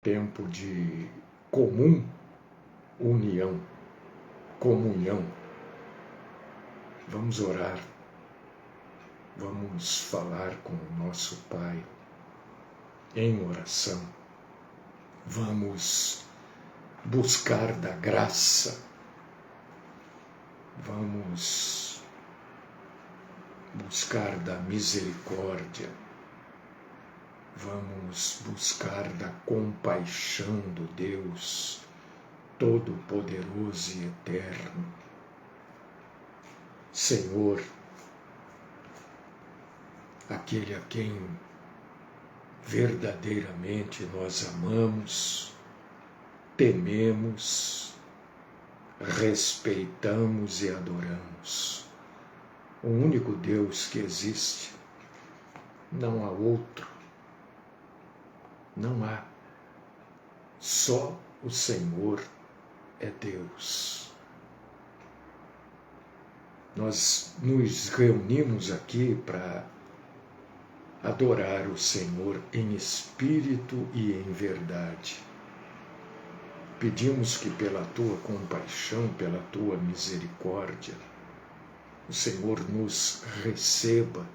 tempo de comum união, comunhão. Vamos orar, vamos falar com o nosso Pai em oração, vamos buscar da graça, vamos buscar da misericórdia, vamos buscar da compaixão do Deus Todo-Poderoso e Eterno. Senhor, aquele a quem verdadeiramente nós amamos, tememos, respeitamos e adoramos. O único Deus que existe, não há outro, não há. Só o Senhor é Deus. Nós nos reunimos aqui para adorar o Senhor em espírito e em verdade. Pedimos que pela tua compaixão, pela tua misericórdia, o Senhor nos receba,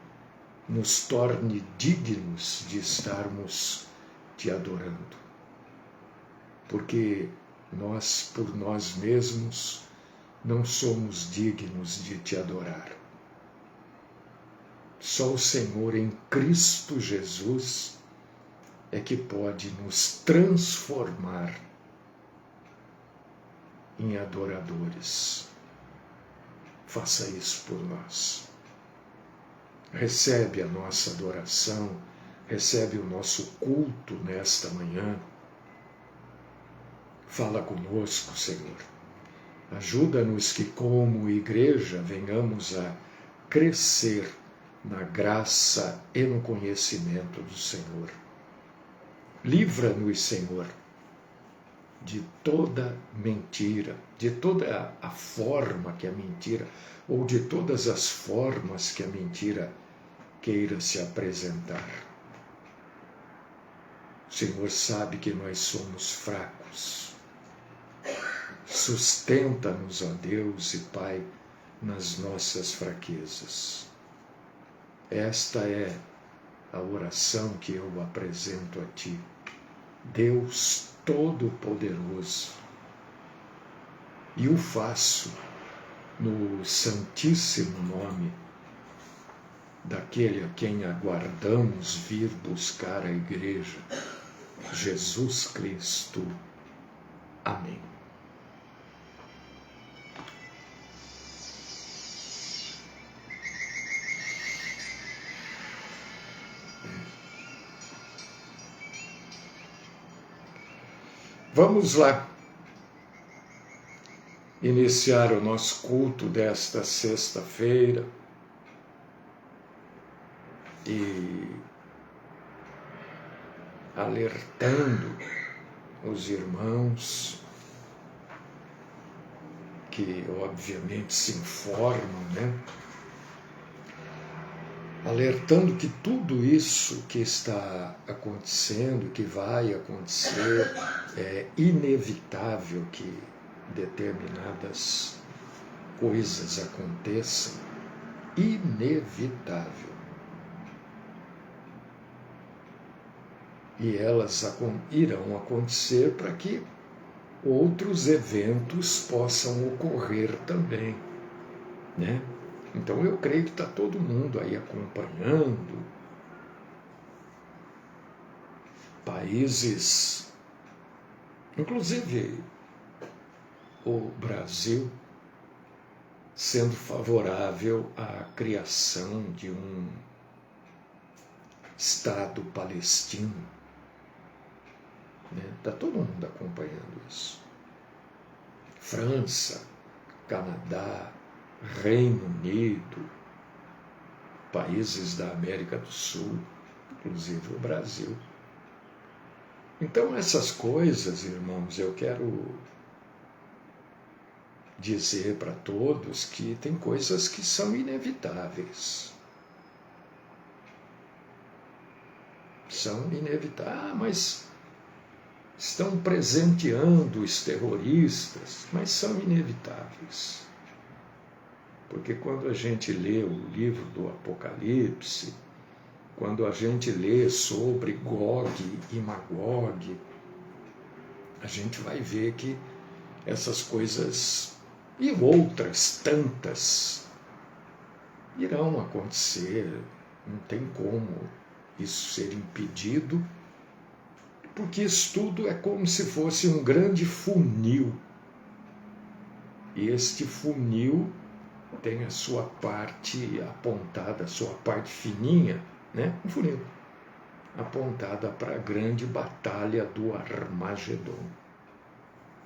nos torne dignos de estarmos te adorando. Porque nós, por nós mesmos, não somos dignos de te adorar. Só o Senhor em Cristo Jesus é que pode nos transformar em adoradores. Faça isso por nós. Recebe a nossa adoração, recebe o nosso culto nesta manhã. Fala conosco, Senhor. Ajuda-nos que, como igreja, venhamos a crescer na graça e no conhecimento do Senhor. Livra-nos, Senhor, de toda mentira, de toda a forma que a mentira, ou de todas as formas que a mentira queira se apresentar. O Senhor sabe que nós somos fracos. Sustenta-nos, ó Deus e Pai, nas nossas fraquezas. Esta é a oração que eu apresento a Ti, Deus Todo-Poderoso, e o faço no santíssimo nome daquele a quem aguardamos vir buscar a igreja, Jesus Cristo. Amém. Vamos lá iniciar o nosso culto desta sexta-feira e alertando os irmãos que obviamente se informam, né? Alertando que tudo isso que está acontecendo, que vai acontecer, é inevitável que determinadas coisas aconteçam, inevitável. E elas irão acontecer para que outros eventos possam ocorrer também, né? Então eu creio que está todo mundo aí acompanhando. Países, inclusive o Brasil, sendo favorável à criação de um Estado palestino. Está todo mundo acompanhando isso. França, Canadá, Reino Unido, países da América do Sul, inclusive o Brasil. Então essas coisas, irmãos, eu quero dizer para todos que tem coisas que são inevitáveis. São inevitáveis. Ah, mas estão presenteando os terroristas, mas são inevitáveis. Porque quando a gente lê o livro do Apocalipse, quando a gente lê sobre Gog e Magog, a gente vai ver que essas coisas e outras tantas irão acontecer, não tem como isso ser impedido, porque isso tudo é como se fosse um grande funil. E este funil tem a sua parte apontada, a sua parte fininha, né? Um funil apontada para a grande batalha do Armagedon.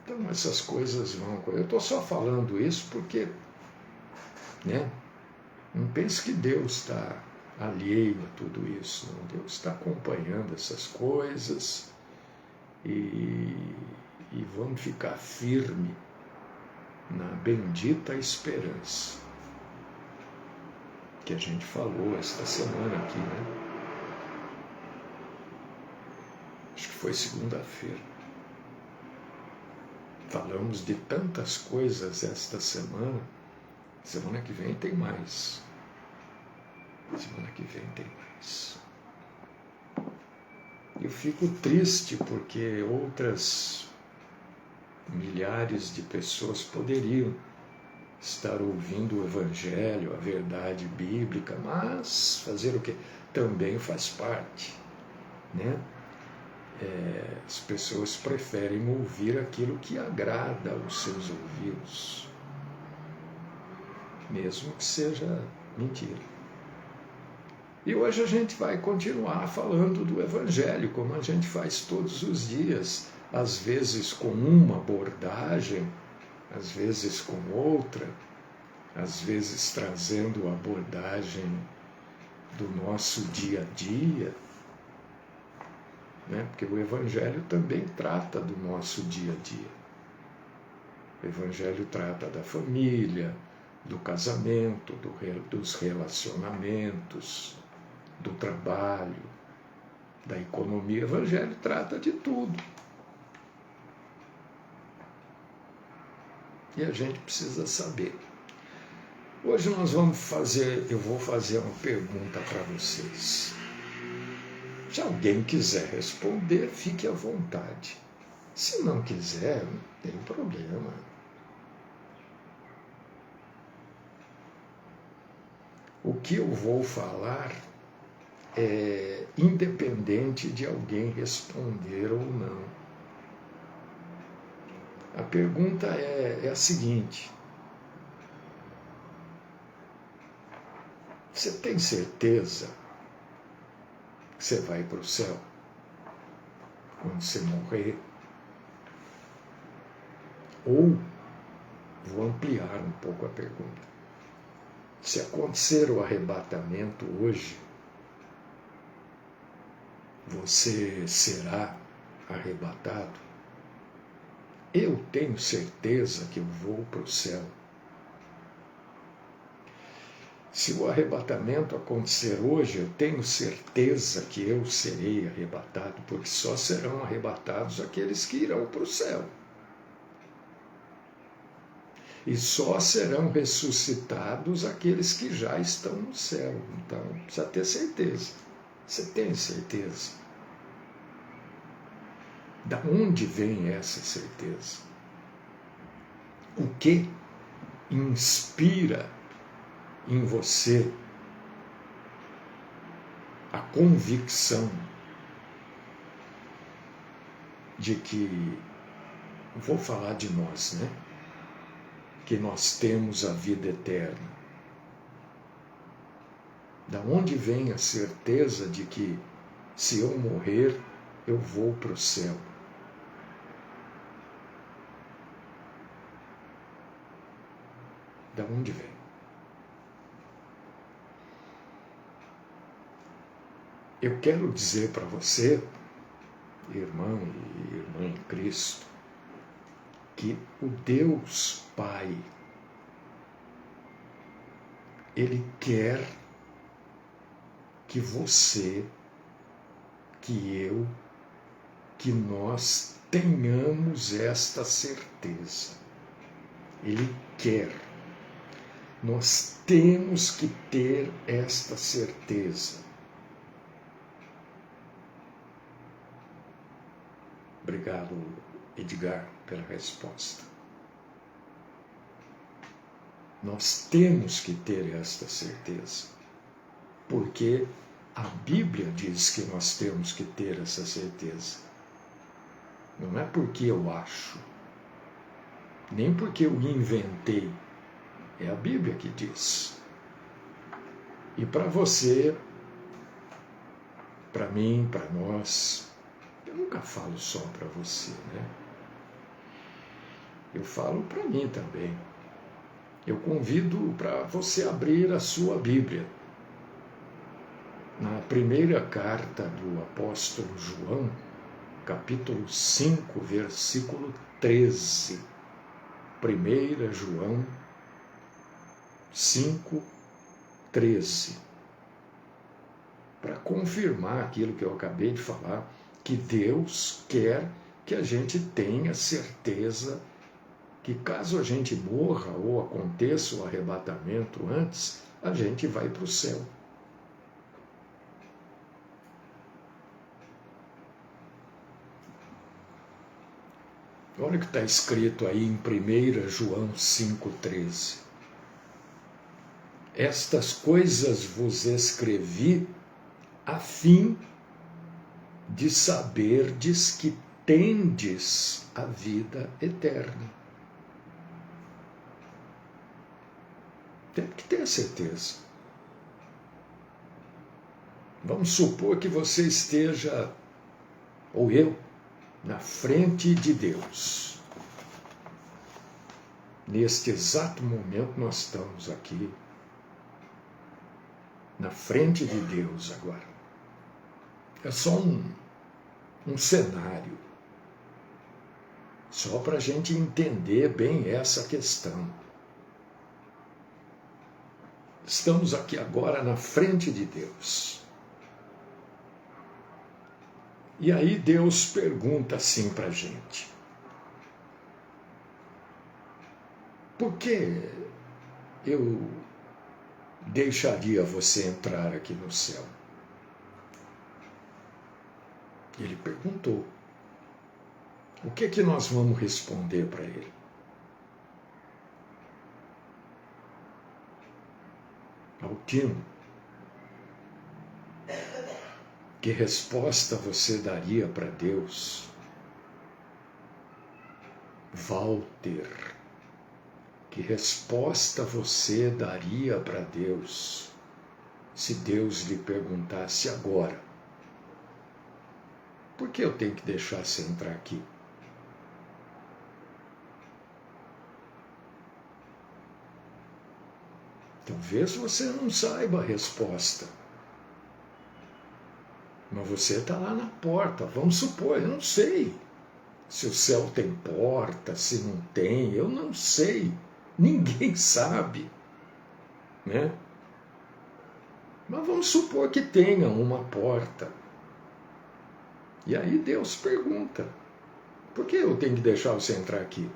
Então essas coisas vão. Eu estou só falando isso porque, né? Não pense que Deus está alheio a tudo isso. Não. Deus está acompanhando essas coisas e vamos ficar firme na bendita esperança que a gente falou esta semana aqui, né? Acho que foi segunda-feira. Falamos de tantas coisas esta semana. Semana que vem tem mais. Semana que vem tem mais. Eu fico triste porque outras milhares de pessoas poderiam estar ouvindo o Evangelho, a verdade bíblica, mas fazer o quê? Também faz parte, né? As pessoas preferem ouvir aquilo que agrada aos seus ouvidos, mesmo que seja mentira. E hoje a gente vai continuar falando do Evangelho, como a gente faz todos os dias, às vezes com uma abordagem, às vezes com outra, às vezes trazendo a abordagem do nosso dia a dia, né? Porque o Evangelho também trata do nosso dia a dia. O Evangelho trata da família, do casamento, dos relacionamentos, do trabalho, da economia. O Evangelho trata de tudo. E a gente precisa saber. Hoje eu vou fazer uma pergunta para vocês. Se alguém quiser responder, fique à vontade. Se não quiser, não tem problema. O que eu vou falar é independente de alguém responder ou não. A pergunta é a seguinte: você tem certeza que você vai para o céu quando você morrer? Ou, vou ampliar um pouco a pergunta, se acontecer o arrebatamento hoje, você será arrebatado? Eu tenho certeza que eu vou para o céu. Se o arrebatamento acontecer hoje, eu tenho certeza que eu serei arrebatado, porque só serão arrebatados aqueles que irão para o céu. E só serão ressuscitados aqueles que já estão no céu. Então, precisa ter certeza. Você tem certeza? Da onde vem essa certeza? O que inspira em você a convicção de que, vou falar de nós, né? Que nós temos a vida eterna. Da onde vem a certeza de que, se eu morrer, eu vou para o céu? Da onde vem? Eu quero dizer para você, irmão e irmã em Cristo, que o Deus Pai, Ele quer que você, que eu, que nós tenhamos esta certeza. Ele quer. Nós temos que ter esta certeza. Obrigado, Edgar, pela resposta. Nós temos que ter esta certeza, porque a Bíblia diz que nós temos que ter essa certeza. Não é porque eu acho, nem porque eu inventei, é a Bíblia que diz. E para você, para mim, para nós, eu nunca falo só para você, né? Eu falo para mim também. Eu convido para você abrir a sua Bíblia. Na primeira carta do apóstolo João, capítulo 5, versículo 13. 1 João 5, 13. Para confirmar aquilo que eu acabei de falar, que Deus quer que a gente tenha certeza que caso a gente morra ou aconteça o arrebatamento antes, a gente vai para o céu. Olha o que está escrito aí em 1 João 5,13. Estas coisas vos escrevi a fim de saberdes que tendes a vida eterna. Tem que ter certeza. Vamos supor que você esteja, ou eu, na frente de Deus. Neste exato momento nós estamos aqui, na frente de Deus agora. É só um cenário, só para a gente entender bem essa questão. Estamos aqui agora na frente de Deus. E aí Deus pergunta assim para a gente: por que eu deixaria você entrar aqui no céu? Ele perguntou. O que nós vamos responder para ele? Altino, que resposta você daria para Deus? Walter, que resposta você daria para Deus se Deus lhe perguntasse agora: por que eu tenho que deixar você entrar aqui? Talvez você não saiba a resposta, mas você está lá na porta. Vamos supor, eu não sei se o céu tem porta, se não tem, eu não sei. Ninguém sabe, né? Mas vamos supor que tenha uma porta. E aí Deus pergunta: por que eu tenho que deixar você entrar aqui?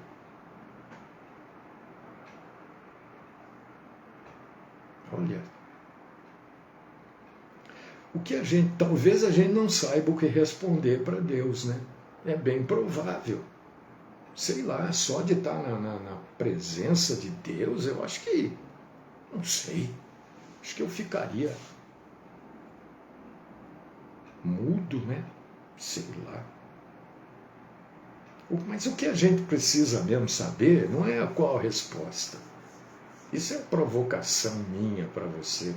Olha, o que talvez a gente não saiba o que responder para Deus, né? É bem provável. Sei lá, só de estar na presença de Deus, eu acho que, não sei, acho que eu ficaria mudo, né? Sei lá. Mas o que a gente precisa mesmo saber não é qual a resposta. Isso é provocação minha para você.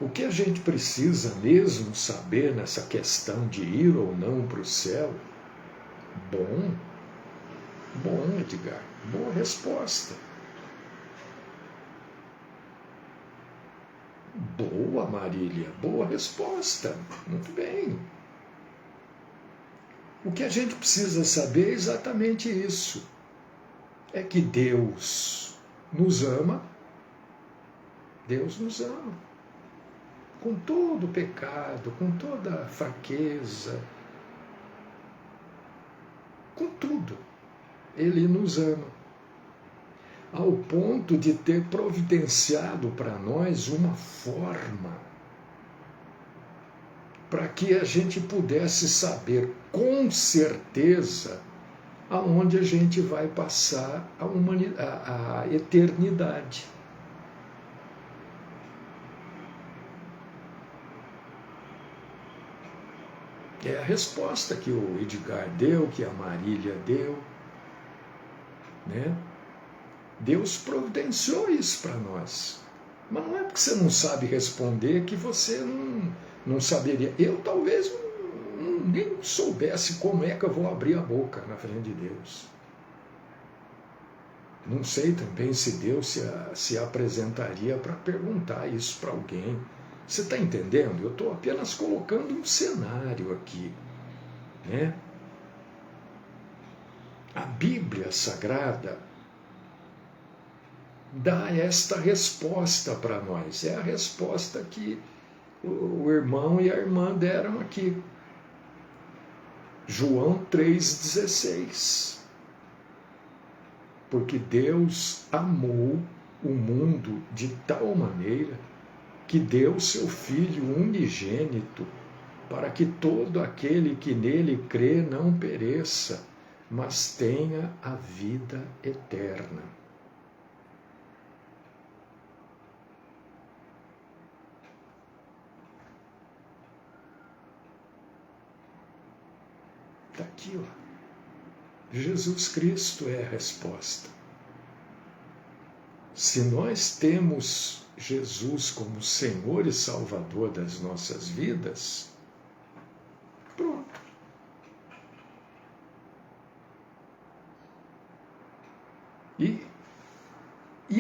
O que a gente precisa mesmo saber nessa questão de ir ou não para o céu? Bom, Edgar, boa resposta. Boa, Marília, boa resposta. Muito bem. O que a gente precisa saber é exatamente isso. É que Deus nos ama. Deus nos ama. Com todo o pecado, com toda a fraqueza, com tudo. Ele nos ama, ao ponto de ter providenciado para nós uma forma para que a gente pudesse saber com certeza aonde a gente vai passar a eternidade. É a resposta que o Edgar deu, que a Marília deu, né? Deus providenciou isso para nós. Mas não é porque você não sabe responder que você não saberia. Eu talvez nem soubesse como é que eu vou abrir a boca na frente de Deus. Não sei também se Deus se apresentaria para perguntar isso para alguém. Você está entendendo? Eu estou apenas colocando um cenário aqui, né? A Bíblia Sagrada dá esta resposta para nós. É a resposta que o irmão e a irmã deram aqui. João 3,16. Porque Deus amou o mundo de tal maneira que deu seu Filho unigênito, para que todo aquele que nele crê não pereça, mas tenha a vida eterna. Está aqui, ó. Jesus Cristo é a resposta. Se nós temos Jesus como Senhor e Salvador das nossas vidas, pronto. E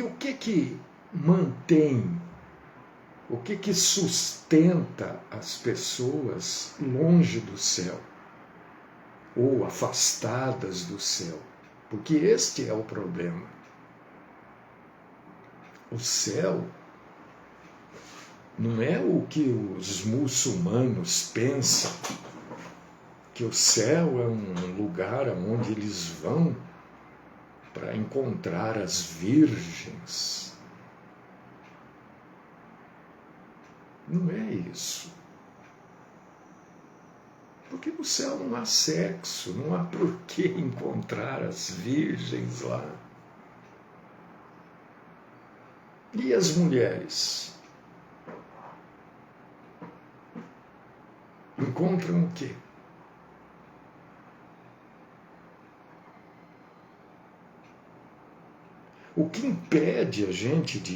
o que mantém, o que sustenta as pessoas longe do céu ou afastadas do céu? Porque este é o problema. O céu não é o que os muçulmanos pensam, que o céu é um lugar onde eles vão para encontrar as virgens. Não é isso. Porque no céu não há sexo, não há por que encontrar as virgens lá. E as mulheres? Encontram o quê? O que impede a gente de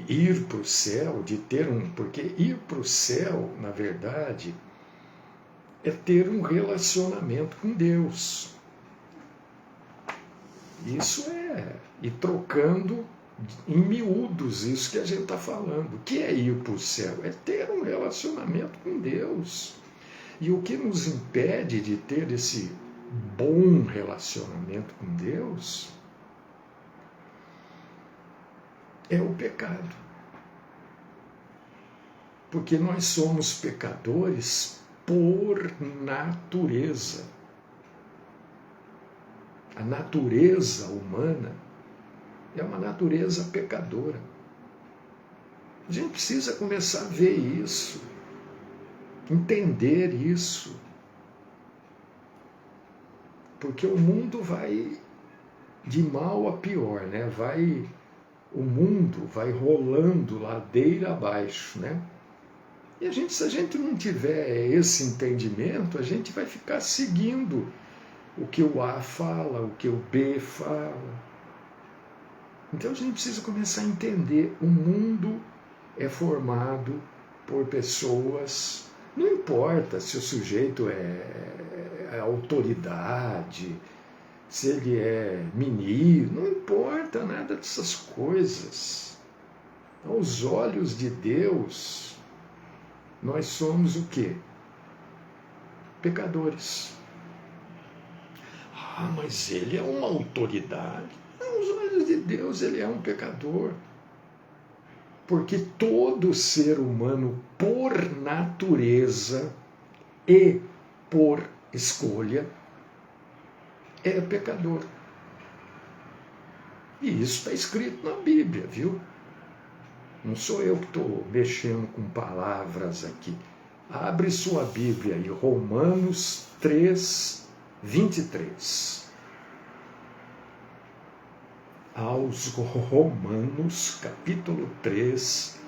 ir para o céu, de ter porque ir para o céu, na verdade, é ter um relacionamento com Deus. Isso é ir trocando em miúdos isso que a gente está falando. O que é ir para o céu? É ter um relacionamento com Deus. E o que nos impede de ter esse bom relacionamento com Deus é o pecado. Porque nós somos pecadores por natureza. A natureza humana é uma natureza pecadora. A gente precisa começar a ver isso, entender isso. Porque o mundo vai de mal a pior, né? O mundo vai rolando ladeira abaixo, né? E se a gente não tiver esse entendimento, a gente vai ficar seguindo o que o A fala, o que o B fala. Então a gente precisa começar a entender, o mundo é formado por pessoas, não importa se o sujeito é autoridade, se ele é menino, não importa nada dessas coisas. Aos olhos de Deus, nós somos o quê? Pecadores. Ah, mas ele é uma autoridade. Aos olhos de Deus, ele é um pecador. Porque todo ser humano, por natureza e por escolha, é pecador. E isso está escrito na Bíblia, viu? Não sou eu que estou mexendo com palavras aqui. Abre sua Bíblia aí, Romanos 3, 23. Aos Romanos, capítulo 3,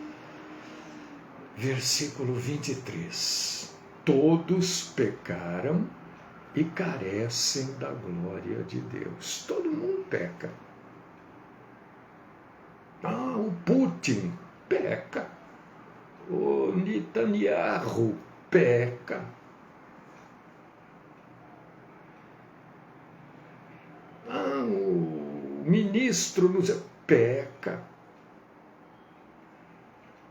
versículo 23. Todos pecaram e carecem da glória de Deus. Todo mundo peca. O Putin peca. O Netanyahu peca. O ministro peca.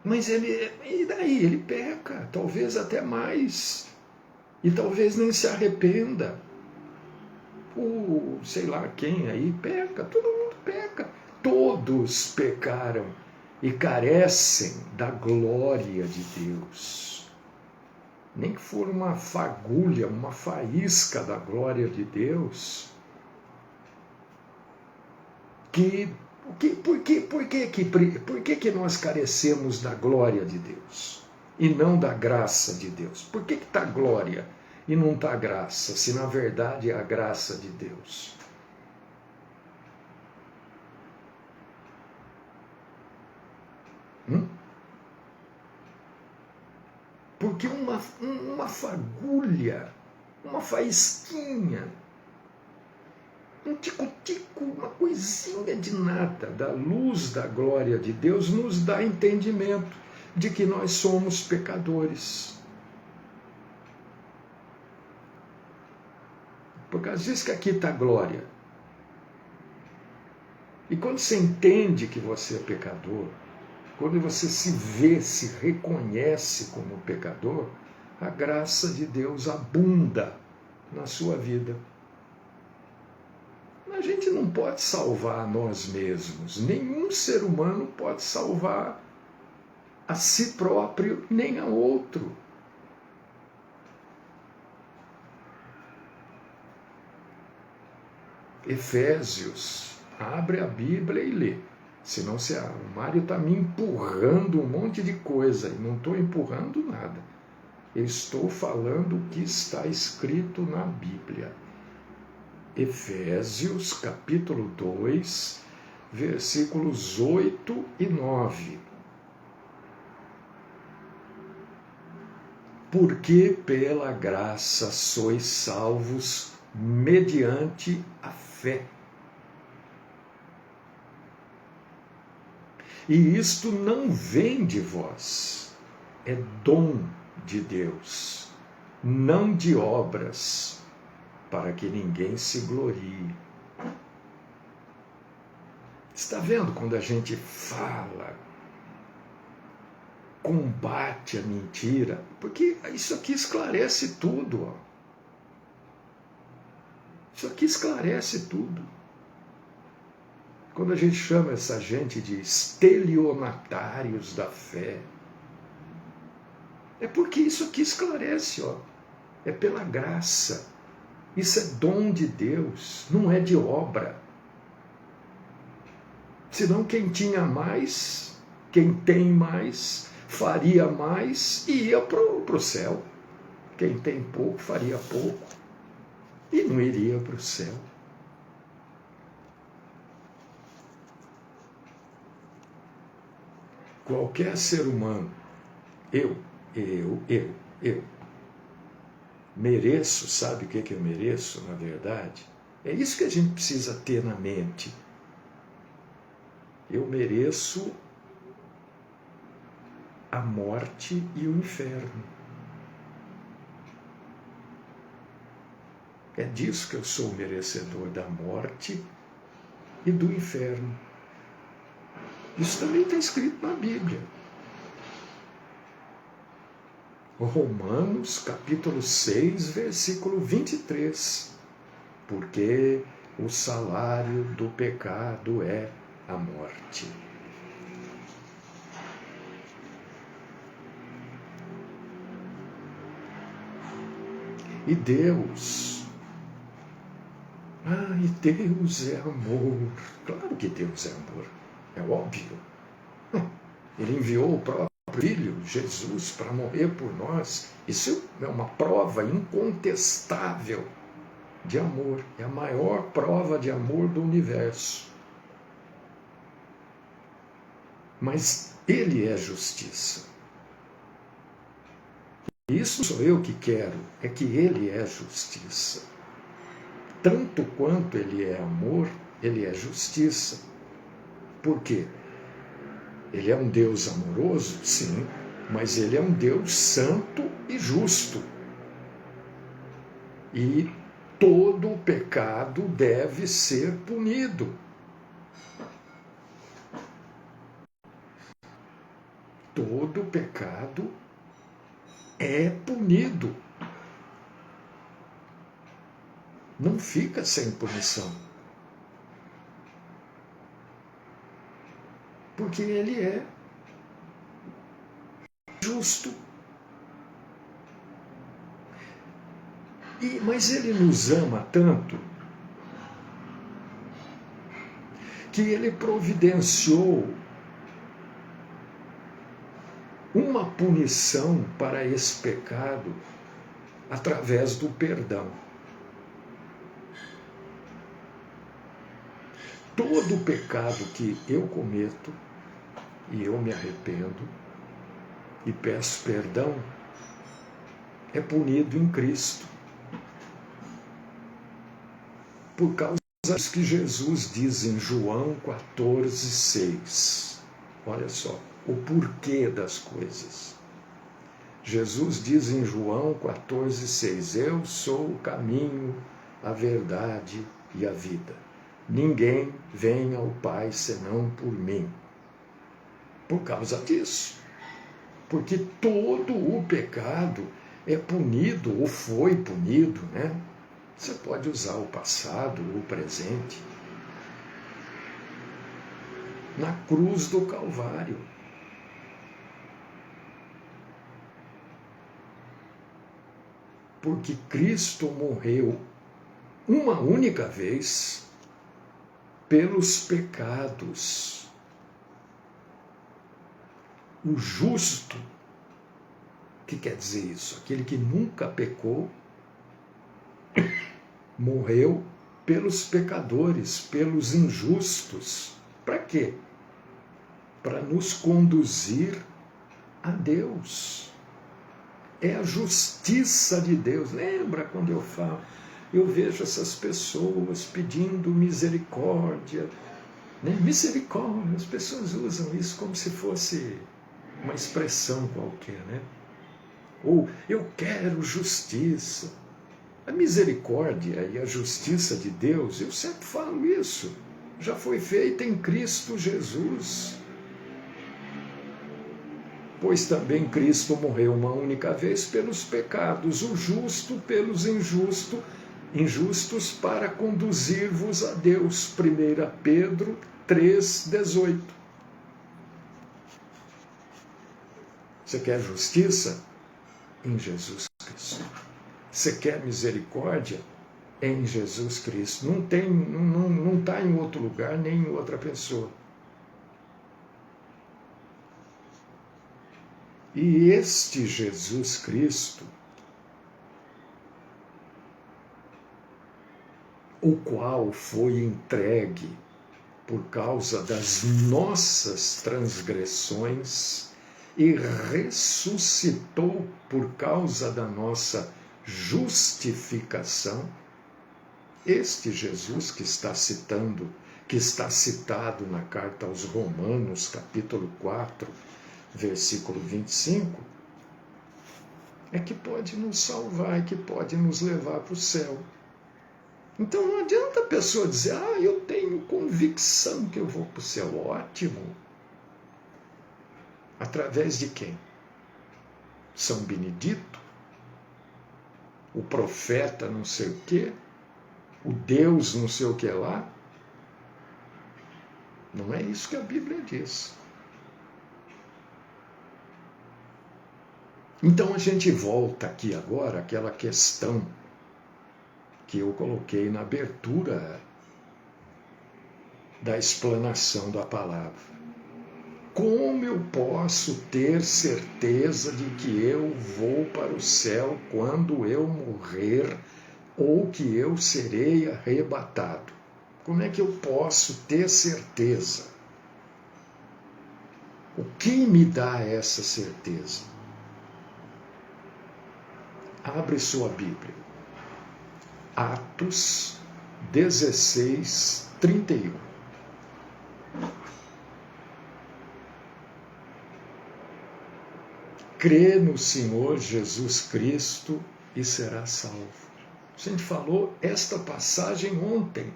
Mas e daí? Ele peca, talvez até mais. E talvez nem se arrependa. Sei lá quem aí peca, todo mundo peca. Todos pecaram e carecem da glória de Deus. Nem que for uma fagulha, uma faísca da glória de Deus. Por que nós carecemos da glória de Deus e não da graça de Deus? Por que está glória e não está graça, se na verdade é a graça de Deus? Porque uma fagulha, uma faísquinha, um tico-tico, uma coisinha de nada da luz da glória de Deus nos dá entendimento de que nós somos pecadores. Porque às vezes que aqui está a glória. E quando você entende que você é pecador, quando você se vê, se reconhece como pecador, a graça de Deus abunda na sua vida. A gente não pode salvar a nós mesmos. Nenhum ser humano pode salvar a si próprio nem a outro. Efésios, abre a Bíblia e lê. Senão o Mário está me empurrando um monte de coisa e não estou empurrando nada. Eu estou falando o que está escrito na Bíblia. Efésios, capítulo 2, versículos 8 e 9. Porque pela graça sois salvos mediante a fé. E isto não vem de vós, é dom de Deus, não de obras, para que ninguém se glorie. Está vendo quando a gente fala, combate a mentira? Porque isso aqui esclarece tudo. Ó. Isso aqui esclarece tudo. Quando a gente chama essa gente de estelionatários da fé, é porque isso aqui esclarece, ó. É pela graça. Isso é dom de Deus, não é de obra. Senão quem tinha mais, quem tem mais, faria mais e ia para o céu. Quem tem pouco, faria pouco e não iria para o céu. Qualquer ser humano, eu, mereço, sabe o que eu mereço, na verdade? É isso que a gente precisa ter na mente. Eu mereço a morte e o inferno. É disso que eu sou merecedor, da morte e do inferno. Isso também está escrito na Bíblia. Romanos, capítulo 6, versículo 23. Porque o salário do pecado é a morte. E Deus, e Deus é amor. Claro que Deus é amor, é óbvio. Ele enviou o próprio Filho, Jesus, para morrer por nós. Isso é uma prova incontestável de amor. É a maior prova de amor do universo. Mas Ele é justiça. Isso sou eu que quero, é que Ele é justiça. Tanto quanto Ele é amor, Ele é justiça. Por quê? Ele é um Deus amoroso? Sim, mas Ele é um Deus santo e justo. E todo pecado deve ser punido. Todo pecado é punido. Não fica sem punição. Porque Ele é justo. Mas Ele nos ama tanto que Ele providenciou uma punição para esse pecado através do perdão. Todo pecado que eu cometo, e eu me arrependo e peço perdão, é punido em Cristo. Por causa disso que Jesus diz em João 14,6. Olha só, o porquê das coisas. Jesus diz em João 14,6: Eu sou o caminho, a verdade e a vida. Ninguém vem ao Pai senão por mim. Por causa disso. Porque todo o pecado é punido, ou foi punido, né? Você pode usar o passado, o presente, na cruz do Calvário. Porque Cristo morreu uma única vez pelos pecados. O justo, o que quer dizer isso? Aquele que nunca pecou, morreu pelos pecadores, pelos injustos. Para quê? Para nos conduzir a Deus. É a justiça de Deus. Lembra quando eu falo? Eu vejo essas pessoas pedindo misericórdia. Né? Misericórdia, as pessoas usam isso como se fosse uma expressão qualquer, né? Ou eu quero justiça. A misericórdia e a justiça de Deus, eu sempre falo isso, já foi feita em Cristo Jesus. Pois também Cristo morreu uma única vez pelos pecados, o justo pelos injustos para conduzir-vos a Deus. 1 Pedro 3,18. Você quer justiça? Em Jesus Cristo. Você quer misericórdia? Em Jesus Cristo. Não está em outro lugar, nem em outra pessoa. E este Jesus Cristo, o qual foi entregue por causa das nossas transgressões e ressuscitou por causa da nossa justificação, este Jesus que está citado na carta aos Romanos, capítulo 4, versículo 25, é que pode nos salvar, é que pode nos levar para o céu. Então não adianta a pessoa dizer, eu tenho convicção que eu vou para o céu. Ótimo. Através de quem? São Benedito? O profeta não sei o quê? O Deus não sei o que lá? Não é isso que a Bíblia diz. Então a gente volta aqui agora àquela questão que eu coloquei na abertura da explanação da palavra. Como eu posso ter certeza de que eu vou para o céu quando eu morrer ou que eu serei arrebatado? Como é que eu posso ter certeza? O que me dá essa certeza? Abre sua Bíblia. Atos 16, 31. Crê no Senhor Jesus Cristo e será salvo. A gente falou esta passagem ontem,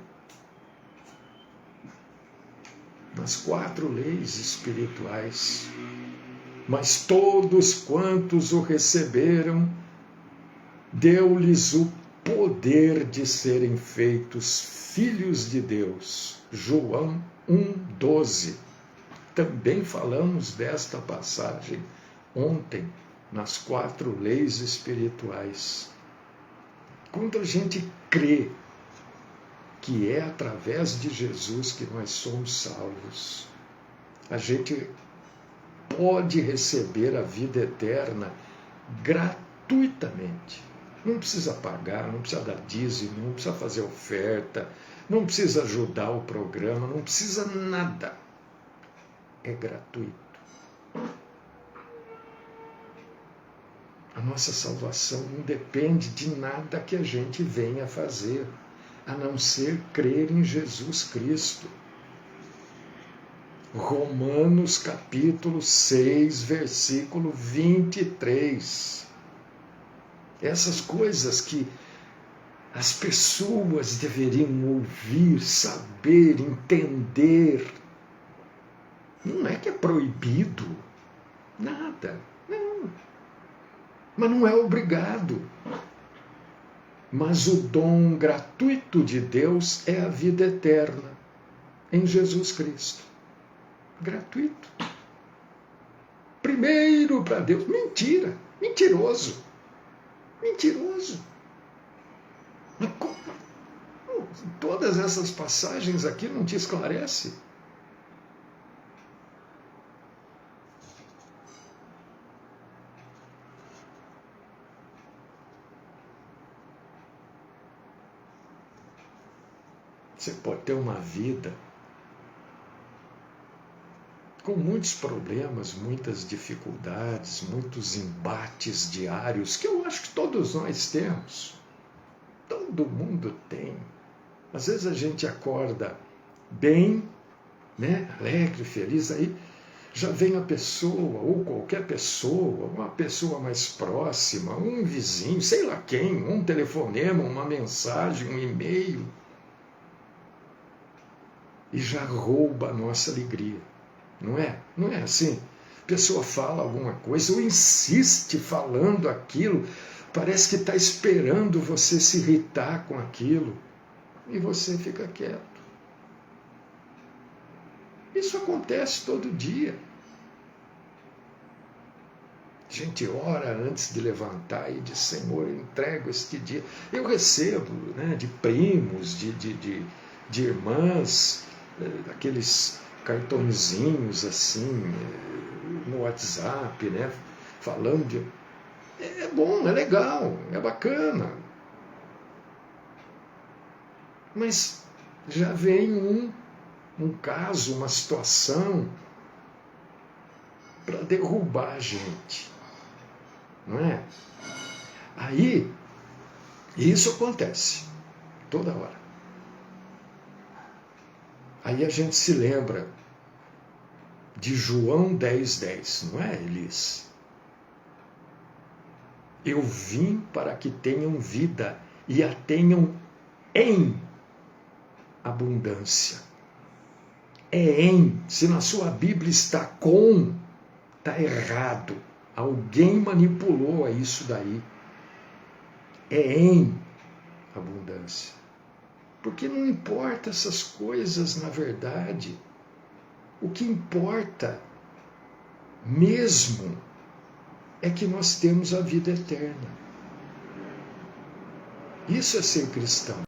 nas 4 leis espirituais. Mas todos quantos o receberam, deu-lhes o poder de serem feitos filhos de Deus. João 1,12. Também falamos desta passagem ontem, nas 4 leis espirituais. Quando a gente crê que é através de Jesus que nós somos salvos, a gente pode receber a vida eterna gratuitamente. Não precisa pagar, não precisa dar dízimo, não precisa fazer oferta, não precisa ajudar o programa, não precisa nada. É gratuito. A nossa salvação não depende de nada que a gente venha fazer, a não ser crer em Jesus Cristo. Romanos capítulo 6, versículo 23. Essas coisas que as pessoas deveriam ouvir, saber, entender. Não é que é proibido, nada, não. Mas não é obrigado. Mas o dom gratuito de Deus é a vida eterna em Jesus Cristo. Gratuito. Primeiro para Deus. Mentira. Mentiroso. Mentiroso. Mas como? Todas essas passagens aqui não te esclarecem? Você pode ter uma vida com muitos problemas, muitas dificuldades, muitos embates diários, que eu acho que todos nós temos. Todo mundo tem. Às vezes a gente acorda bem, né, alegre, feliz, aí já vem a pessoa, ou qualquer pessoa, uma pessoa mais próxima, um vizinho, sei lá quem, um telefonema, uma mensagem, um e-mail, e já rouba a nossa alegria. Não é? Não é assim? A pessoa fala alguma coisa ou insiste falando aquilo, parece que está esperando você se irritar com aquilo e você fica quieto. Isso acontece todo dia. A gente ora antes de levantar e diz: Senhor, eu entrego este dia. Eu recebo, né, de primos, de irmãs, aqueles cartõezinhos assim no WhatsApp, né, falando de... É bom, é legal, é bacana. Mas já vem um caso, uma situação para derrubar a gente, não é? Aí, isso acontece toda hora. Aí a gente se lembra de João 10,10, não é, Elis? Eu vim para que tenham vida e a tenham em abundância. É em. Se na sua Bíblia está com, está errado. Alguém manipulou isso daí. É em abundância. Porque não importa essas coisas, na verdade. O que importa mesmo é que nós temos a vida eterna. Isso é ser cristão.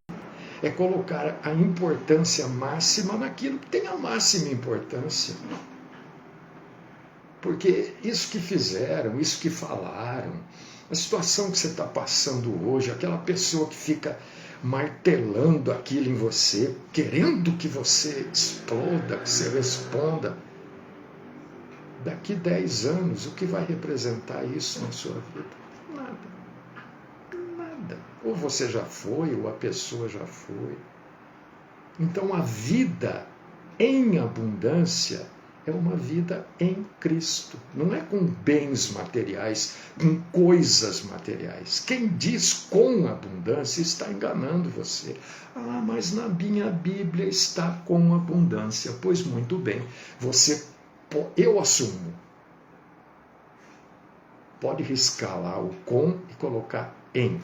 É colocar a importância máxima naquilo que tem a máxima importância. Porque isso que fizeram, isso que falaram, a situação que você está passando hoje, aquela pessoa que fica martelando aquilo em você, querendo que você exploda, que você responda, daqui 10 anos, o que vai representar isso na sua vida? Nada. Nada. Ou você já foi, ou a pessoa já foi. Então a vida em abundância é uma vida em Cristo. Não é com bens materiais, com coisas materiais. Quem diz com abundância está enganando você. Ah, mas na minha Bíblia está com abundância. Pois muito bem, eu assumo. Pode riscar lá o com e colocar em.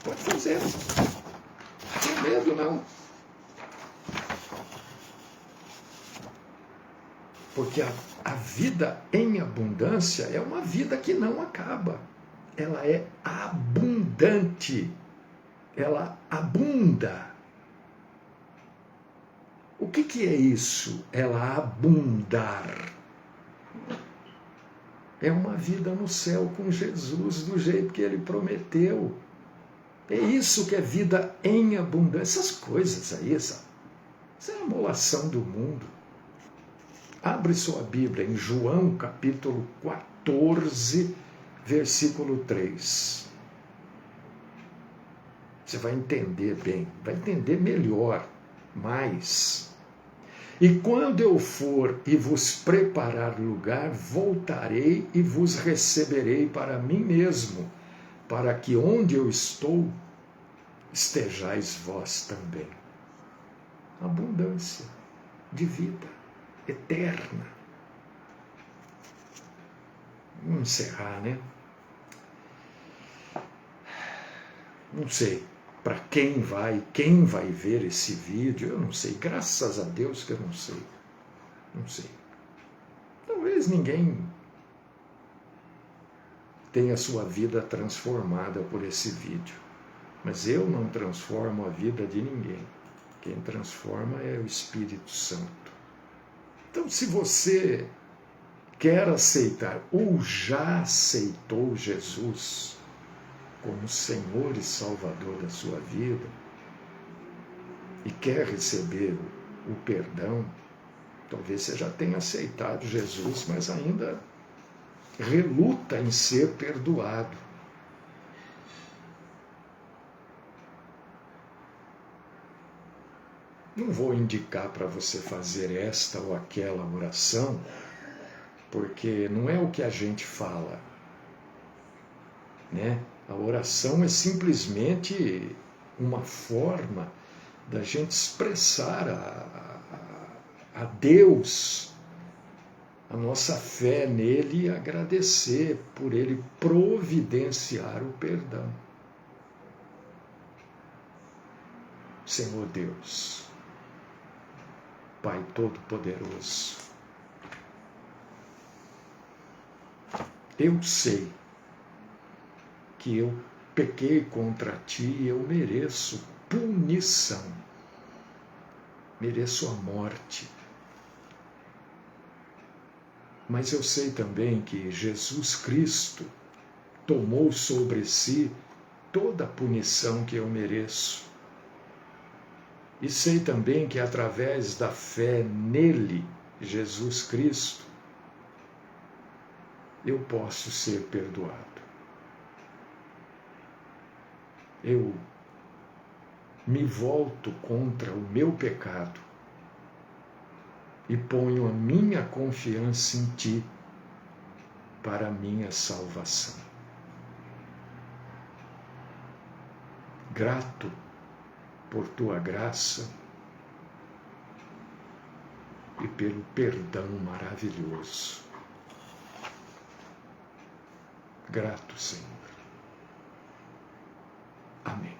Pode fazer. Não tem medo, não. Porque a vida em abundância é uma vida que não acaba. Ela é abundante. Ela abunda. O que é isso? Ela abundar. É uma vida no céu com Jesus, do jeito que ele prometeu. É isso que é vida em abundância. Essas coisas aí, isso é a emulação do mundo. Abre sua Bíblia em João capítulo 14, versículo 3. Você vai entender bem, vai entender melhor, mais. E quando eu for e vos preparar lugar, voltarei e vos receberei para mim mesmo, para que onde eu estou, estejais vós também. Abundância de vida eterna. Vamos encerrar, né? Não sei para quem vai ver esse vídeo, eu não sei. Graças a Deus que eu não sei. Não sei. Talvez ninguém tenha sua vida transformada por esse vídeo. Mas eu não transformo a vida de ninguém. Quem transforma é o Espírito Santo. Então, se você quer aceitar ou já aceitou Jesus como Senhor e Salvador da sua vida e quer receber o perdão, talvez você já tenha aceitado Jesus, mas ainda reluta em ser perdoado. Não vou indicar para você fazer esta ou aquela oração, porque não é o que a gente fala, né? A oração é simplesmente uma forma da gente expressar a Deus a nossa fé nele e agradecer por ele providenciar o perdão. Senhor Deus, Pai Todo-Poderoso, eu sei que eu pequei contra ti e eu mereço punição, mereço a morte. Mas eu sei também que Jesus Cristo tomou sobre si toda a punição que eu mereço. E sei também que através da fé nele, Jesus Cristo, eu posso ser perdoado. Eu me volto contra o meu pecado e ponho a minha confiança em ti para a minha salvação. Grato por tua graça e pelo perdão maravilhoso. Grato, Senhor. Amém.